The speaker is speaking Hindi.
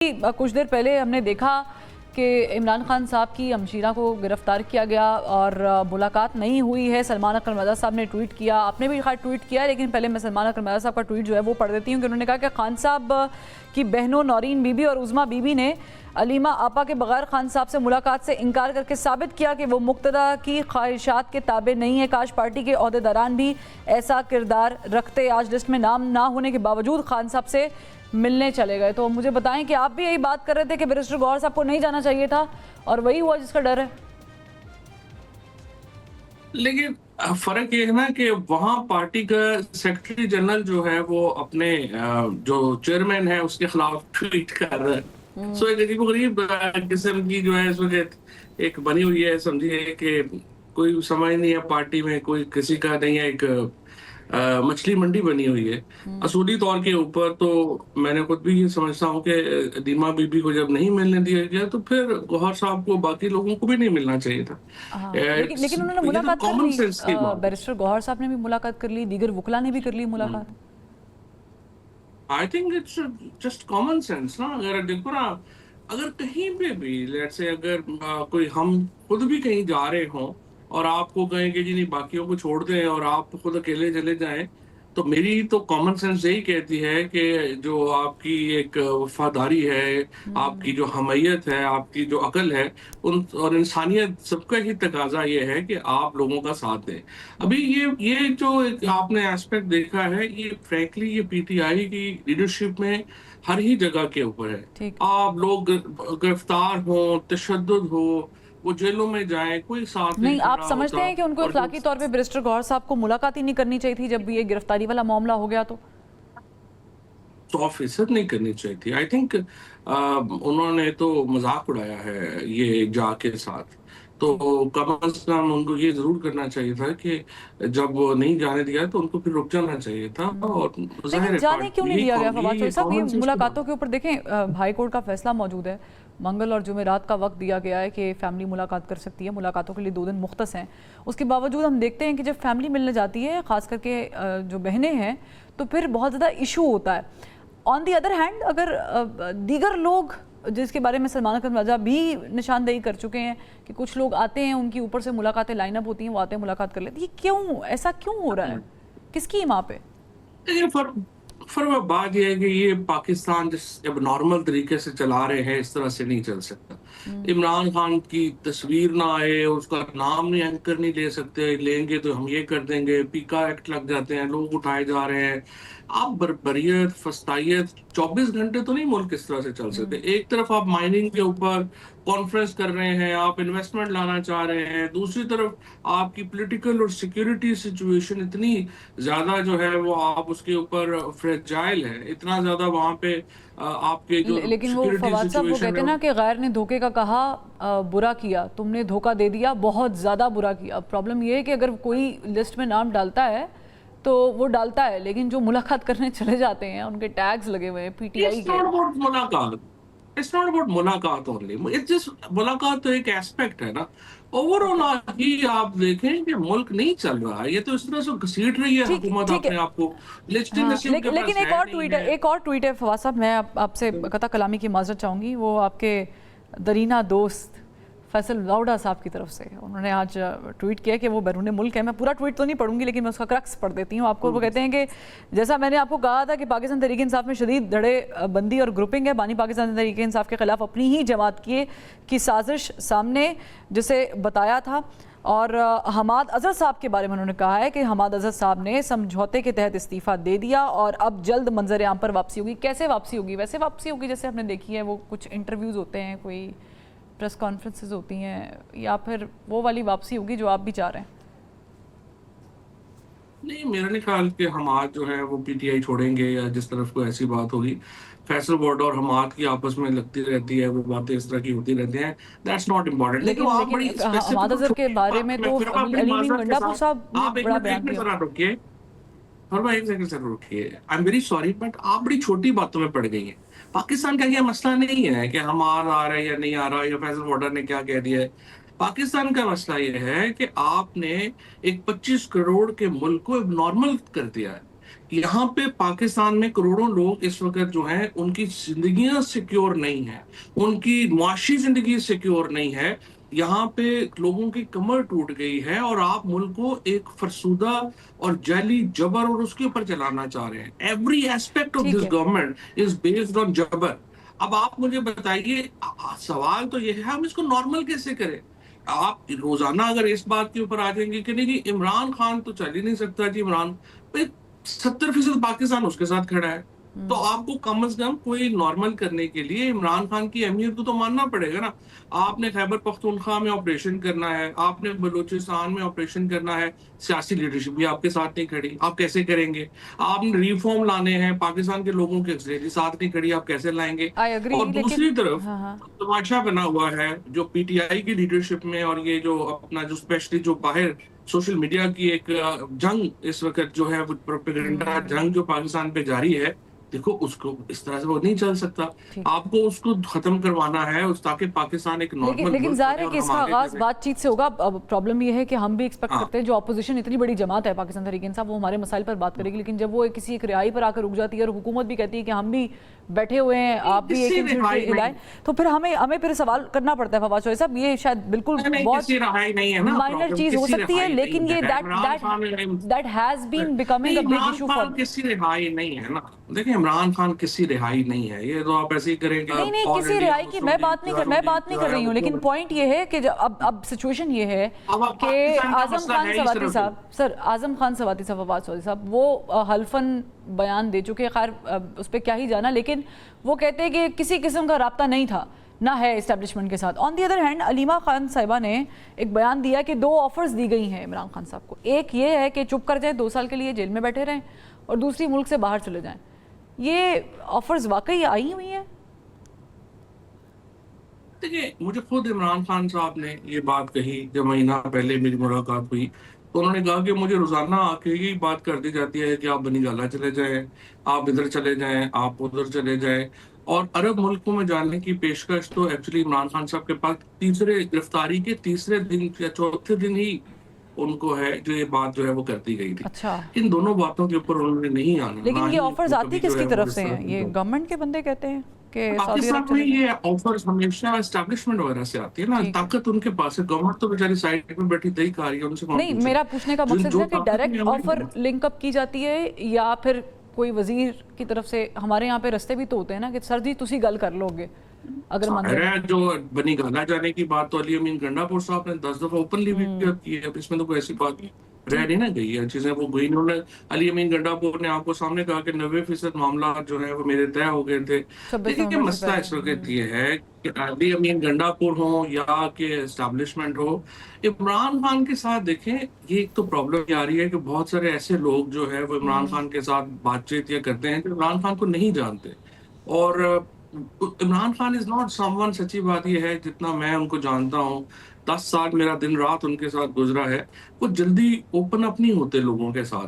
कुछ देर पहले हमने देखा कि इमरान खान साहब की हमशीरा को गिरफ्तार किया गया और मुलाकात नहीं हुई है। सलमान अख्तर मिर्ज़ा साहब ने ट्वीट किया, आपने भी खैर ट्वीट किया, लेकिन पहले मैं सलमान अख्तर मिर्ज़ा साहब का ट्वीट जो है वो पढ़ देती हूँ कि उन्होंने कहा कि खान साहब की बहनों नौरीन बीबी और उज़मा बीबी ने अलीमा आपा के बगैर खान साहब से मुलाकात से इनकार करके साबित किया कि वो मुक्तदा की ख्वाहिशात के ताबे नहीं है। काश पार्टी के ओहदेदारान भी ऐसा किरदार रखते। आज लिस्ट में नाम ना होने के बावजूद खान साहब से मिलने चले गए। तो मुझे बताएं कि आप भी यही बात कर रहे थे कि बैरिस्टर गौहर साहब को नहीं जाना चाहिए था और वही हुआ जिसका डर है। लेकिन फर्क ये है ना कि वहां पार्टी का सेक्रेटरी जनरल जो है वो अपने जो चेयरमैन है उसके खिलाफ ट्वीट कर रहा है। सो एक अजीब गरीब किस्म की जो है इस वक्त एक बनी हुई है, समझिए कि कोई समझ नहीं है पार्टी में, कोई किसी का नहीं है, एक मछली मंडी बनी हुई है असूली तौर के ऊपर। तो मैंने खुद भी ये समझता हूँ कि दीमा बीबी को जब नहीं मिलने दिया गया तो फिर गौहर साहब को, बाकी लोगों को भी नहीं मिलना चाहिए था। हाँ, लेकिन उन्होंने ये तो मुलाकात कर कॉमन ली। सेंस की बात है। बैरिस्टर गौहर साहब ने भी मुलाकात कर ली, दीगर वकला ने भी कर ली मुलाकात। I think it's just common sense ना। अगर देखो ना, अगर कहीं पे भी लेट्स से अगर कोई, हम खुद भी कहीं जा रहे हों और आपको कहें कि जी नहीं बाकियों को छोड़ दें और आप खुद अकेले चले जाएं, तो मेरी तो कॉमन सेंस यही कहती है कि जो आपकी एक वफादारी है, आपकी जो हमयत है, आपकी जो अकल है, उन और इंसानियत, सबका ही तकाजा ये है कि आप लोगों का साथ दें। अभी ये जो एक आपने एस्पेक्ट देखा है, ये फ्रैंकली ये पीटीआई की लीडरशिप में हर ही जगह के ऊपर है। ठीक। आप लोग गिरफ्तार हो, तशद्दुद हो, वो जेलों में जाए, कोई साथ नहीं नहीं, आप खड़ा समझते होता। हैं कि उनको और जो इखलाकी तौर पे बैरिस्टर गौहर साहब को मुलाकात ही नहीं करनी चाहिए थी जब भी ये गिरफ्तारी वाला मामला हो गया? तो 100% नहीं करनी चाहिए थी। आई थिंक उन्होंने तो मजाक उड़ाया है ये जा के साथ। तो ठीक। कम अज कम उनको ये जरूर करना चाहिए था कि जब वो नहीं जाने दिया तो उनको फिर रुक जाना चाहिए था। और जाहिर लेकिन है जाने क्यों नहीं यही दिया गया फवाद यही चौधरी साहब? ये कॉमन सेंस की बात मुलाकातों है। के ऊपर देखें, हाई कोर्ट का फैसला मौजूद है, मंगल और जुमेरात का वक्त दिया गया है कि फैमिली मुलाकात कर सकती है। मुलाकातों के लिए 2 दिन मुख्तस हैं। उसके बावजूद हम देखते हैं कि जब फैमिली मिलने जाती है, ख़ास करके जो बहनें हैं, तो फिर बहुत ज़्यादा इशू होता है। ऑन दी अदर हैंड, अगर दीगर लोग जिसके बारे में सलमान अख्तर मिर्ज़ा भी निशानदेही कर चुके हैं कि कुछ लोग आते हैं, उनकी ऊपर से मुलाकातें लाइनअप होती हैं, वो आते हैं मुलाकात कर लेते हैं, ये क्यों, ऐसा क्यों हो रहा है? किसकी माँ पे? ये फर्क बात यह है कि ये पाकिस्तान जिस अब नॉर्मल तरीके से चला रहे हैं, इस तरह से नहीं चल सकता। इमरान खान की तस्वीर ना आए, उसका नाम नहीं, एंकर नहीं ले सकते, लेंगे तो हम ये कर देंगे, पीका एक्ट लग जाते हैं, लोग उठाए जा रहे हैं। आप बर्बरियत, फस्तायत, 24 घंटे तो नहीं मुल्क इस तरह से चल सकते। एक तरफ आप माइनिंग के ऊपर कॉन्फ्रेंस कर रहे हैं, आप इन्वेस्टमेंट लाना चाह रहे हैं, दूसरी तरफ आपकी पॉलिटिकल और सिक्योरिटी सिचुएशन इतनी ज्यादा जो है वो आप उसके ऊपर फ्रेजाइल है, इतना ज्यादा वहां पे आपके जो लेकिन वो सिक्योरिटी फवाद साहब वो सिचुएशन कहते है। हैं ना कि गैर ने धोखे का कहा, बुरा किया, तुमने धोखा दे दिया, बहुत ज़्यादा बुरा किया। अब प्रॉब्लम ये है कि अगर कोई लिस्ट में नाम डालता है तो वो डालता है, लेकिन जो मुलाकात करने चले जाते हैं उनके टैग्स लगे हुए हैं पीटीआई It's के। not about मुलाकात। It's not about मुलाकात only. It's just मुलाकात तो एक एस्पेक्ट है ना। ओवरऑल ही आप देखें कि मुल्क नहीं चल रहा है, ये तो इस तरह से घसीट रही है ठीक हुकूमत ठीक है। अपने आप को। हाँ, लेजिटिमेसी उनके लेकिन पास एक है और नहीं ट्वीट है, है। एक और ट्वीट है फवाद साहब, मैं आपसे कता कलामी की माजरत चाहूँगी। वो आपके दरीना दोस्त फैसल लाउडा साहब की तरफ से उन्होंने आज ट्वीट किया कि वो बैरून मुल्क है। मैं पूरा ट्वीट तो नहीं पढ़ूंगी, लेकिन मैं उसका क्रक्स पढ़ देती हूँ आपको। वो कहते हैं कि जैसा मैंने आपको कहा था कि पाकिस्तान तहरीक इंसाफ में शदीद धड़े बंदी और ग्रुपिंग है, बानी पाकिस्तान तहरीक इंसाफ के खिलाफ अपनी ही जमात की साजिश सामने जिसे बताया था। और हमाद अजहर साहब के बारे में उन्होंने कहा है कि हमाद अजहर साहब ने समझौते के तहत इस्तीफ़ा दे दिया और अब जल्द मंजर आम पर वापसी होगी। कैसे वापसी होगी? वैसे वापसी होगी जैसे हमने देखी है, वो कुछ इंटरव्यूज़ होते हैं, कोई प्रेस कॉन्फ्रेंसेस होती हैं, या फिर वो वाली वापसी होगी जो आप भी चाह रहे हैं? नहीं, मेरा नहीं ख्याल कि हमाद जो है वो पीटीआई छोड़ेंगे या जिस तरफ कोई ऐसी बात होगी। फैसल बोर्ड और हमाद की आपस में लगती रहती है, वो बातें इस तरह की होती रहती हैं। That's not important. लेकिन लेकिन आप लेकिन बड़ी हमाद स्पेसिफिक अजहर के छोटी बारे बात में में तो फिर आप बड़ी अली मीन माजरत के गंडापुर साथ, साहब ने आप एक बड़ा मिनट बयान दिया। जरा रुकिए। और भाई एक सेकंड जरा रुकिए। I am very sorry but आप बड़ी छोटी बातों में पड़ गई हैं। पाकिस्तान का ये मसला नहीं है कि हमार आ रहा है या नहीं आ रहा, या फैसल बॉर्डर ने क्या कह दिया है। पाकिस्तान का मसला ये है कि आपने एक 25 करोड़ के मुल्क को नॉर्मल कर दिया है। यहाँ पे पाकिस्तान में करोड़ों लोग इस वक्त जो हैं उनकी जिंदगियां सिक्योर नहीं है, उनकी मुआशी जिंदगी सिक्योर नहीं है। यहाँ पे लोगों की कमर टूट गई है और आप मुल्क को एक फरसूदा और जाली जबर और उसके ऊपर चलाना चाह रहे हैं। एवरी एस्पेक्ट ऑफ ठीक दिस है। गवर्नमेंट इज बेस्ड ऑन जबर। अब आप मुझे बताइए, सवाल तो ये है हम इसको नॉर्मल कैसे करें। आप रोजाना अगर इस बात के ऊपर आ जाएंगे कि नहीं जी इमरान खान तो चल ही नहीं सकता जी, इमरान भाई 70% पाकिस्तान उसके साथ खड़ा है, तो आपको कम से कम कोई नॉर्मल करने के लिए इमरान खान की अहमियत को तो मानना पड़ेगा ना। आपने खैबर पख्तूनख्वा में ऑपरेशन करना है, आपने बलूचिस्तान में ऑपरेशन करना है, सियासी लीडरशिप भी आपके साथ नहीं खड़ी, आप कैसे करेंगे। आपने रिफॉर्म लाने हैं, पाकिस्तान के लोगों के साथ नहीं खड़ी, आप कैसे लाएंगे। आई एग्री, और दूसरी लेकिन तरफ हाँ हाँ तमाशा बना हुआ है जो पीटीआई की लीडरशिप में, और ये जो अपना जो स्पेशली जो बाहर सोशल मीडिया की एक जंग इस वक्त जो है, वो प्रोपेगेंडा जंग जो पाकिस्तान पे जारी है, देखो उसको इस तरह से वो नहीं चल सकता। ठीक। आपको उसको खत्म करवाना है उस, ताकि पाकिस्तान एक लेकिन नॉर्मल लेकिन मुल्क जाहिर बने है और कि इसका हम आगे आगाज चलें। बातचीत से होगा। अब प्रॉब्लम ये है कि हम भी एक्सपेक्ट हाँ। करते हैं जो अपोजिशन इतनी बड़ी जमात है पाकिस्तान तहरीक इंसाफ, वो हमारे मसाइल पर बात करेगी, लेकिन जब वो किसी एक रिहाई पर आकर रुक जाती है और हुकूमत भी कहती है कि हम भी बैठे हुए हैं, आप भी एक किसी इंच रिहाई हिलाएं, तो फिर हमें फिर सवाल करना पड़ता है फवाद चौधरी साहब, ये शायद बिल्कुल नहीं, बहुत किसी रिहाई नहीं है ना, माइनर प्रॉब्लम चीज हो किसी सकती है, रिहाई लेकिन नहीं ये है। Imran Khan that has been becoming a big Imran issue Khan for. किसी रिहाई नहीं है ना। देखिए इमरान खान किसी रिहाई नहीं है, ये तो आप ऐसे ही करेंगे। नहीं नहीं, ऑल किसी इंडिया रिहाई की मुस्लिम मैं लीग बात नहीं कर जो है रही हूँ, लेकिन पॉइंट ये है कि अब सिचुएशन ये है अब कि पाकिस्तान का आजम मसला खान है ही सवाती सिर्फ। साहब, सर आजम खान सवाती साहब, फवाद चौधरी साहब, वो हल्फन बयान दे चुके, खैर उस पर क्या ही जाना, लेकिन वो कहते हैं कि किसी किस्म का राब्ता नहीं था, ना है इस्टेब्लिशमेंट के साथ। On the other hand Aleema Khan साहिबा ने एक बयान दिया कि 2 ऑफर्स दी गई हैं इमरान खान साहब को। एक ये है कि चुप कर जाए, 2 साल के लिए जेल में बैठे रहें, और दूसरी मुल्क से बाहर चले जाएं। ये ऑफर्स वाकई आई हुई हैं? देखिए मुझे खुद इमरान खान साहब ने ये बात कही जब महीना पहले मेरी मुलाकात हुई, तो उन्होंने कहा कि मुझे रोजाना आके यही बात कर दी जाती है कि आप बनी गाला चले जाएं, आप इधर चले जाएं, आप उधर चले जाएं। और अरब मुल्कों में जाने की पेशकश तो एक्चुअली इमरान खान साहब के पास गिरफ्तारी के तीसरे दिन या चौथे दिन ही उनको है, जो ये बात जो है वो कर दी गई थी। अच्छा, इन दोनों बातों के ऊपर उन्होंने नहीं आना, लेकिन ना ये ही ऑफर्स वो आती कभी जो किसकी है वो तरफ इस से तरह हैं? की ये बात। गवर्नमेंट के बंदे कहते हैं कि सऊदी पाकिस्तान अरब में चले जाएं। ये ऑफर्स हमेशा एस्टेब्लिशमेंट वगैरह से आती है ना, ठीक है। ताकत उनके पास है। गवर्नमेंट तो बेचारी साइड में बैठी दही खा रही है, उनसे कौन नहीं, पूछे। मेरा पूछने का जो मकसद जो है कि ताकत डायरेक्ट है, वही ऑफर है। लिंकअप की जाती है, या फिर कोई वजीर की तरफ से। हमारे यहाँ पे रस्ते भी तो होते हैं ना कि सर जी तुसी गल कर लोगे अगर मंदिर जाहिर है, जो बनी गाला जाने की बात तो अली अमीन गंडापुर साहब ने 10 दफा ओपनली भी की है। अब इसमें तो कोई ऐसी बात रह नहीं ना गई है, चीजें वो गई। उन्होंने अली अमीन गंडापुर ने आपको सामने कहा कि 90% मामला जो है वो मेरे तय हो गए थे। 26 देखिए नवंबर से मसला इस पहले। वक्त ये है कि अली अमीन गंडापुर हो या कि एस्टेब्लिशमेंट हो, इमरान खान के साथ देखें, ये एक तो प्रॉब्लम ये आ रही है कि बहुत सारे ऐसे लोग जो है वो इमरान खान के साथ बातचीत या करते हैं जो इमरान खान को नहीं जानते। और Imran Khan is not someone, सच्ची बात यह है जितना मैं उनको जानता हूँ, 10 साल मेरा दिन रात उनके साथ गुजरा है, वो जल्दी ओपन अप नहीं होते लोगों के साथ।